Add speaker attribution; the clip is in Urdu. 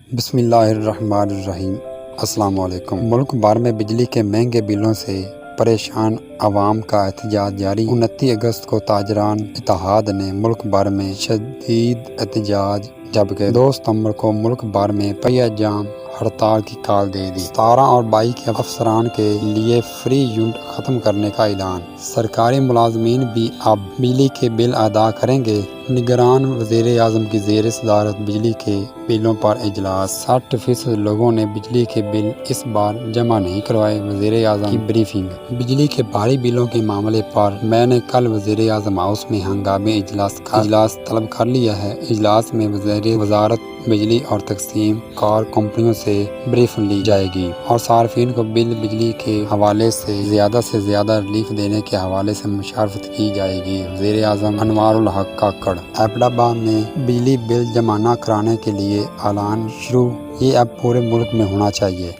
Speaker 1: بسم اللہ الرحمن الرحیم۔ السلام علیکم۔ ملک بھر میں بجلی کے مہنگے بلوں سے پریشان عوام کا احتجاج جاری۔ 29 اگست کو تاجران اتحاد نے ملک بھر میں شدید احتجاج، جبکہ 2 ستمبر کو ملک بھر میں پہیہ جام ہڑتال کی کال دے دی۔ 17 اور 22 کے افسران کے لیے فری یونٹ ختم کرنے کا اعلان۔ سرکاری ملازمین بھی اب بجلی کے بل ادا کریں گے۔ نگران وزیر اعظم کی زیر صدارت بجلی کے بلوں پر اجلاس۔ 60% لوگوں نے بجلی کے بل اس بار جمع نہیں کروائے، وزیر اعظم کی بریفنگ۔ بجلی کے بھاری بلوں کے معاملے پر میں نے کل وزیر اعظم ہاؤس میں ہنگامی اجلاس طلب کر لیا ہے۔ اجلاس میں وزارت بجلی اور تقسیم کار کمپنیوں سے بریفنگ لی جائے گی اور صارفین کو بجلی کے حوالے سے زیادہ ریلیف دینے کے حوالے سے مشاورت کی جائے گی۔ وزیر اعظم انوار الحق کاکڑ۔ ایبٹ آباد میں بجلی بل جمع نہ کرانے کے لیے اعلان شروع، یہ اب پورے ملک میں ہونا چاہیے۔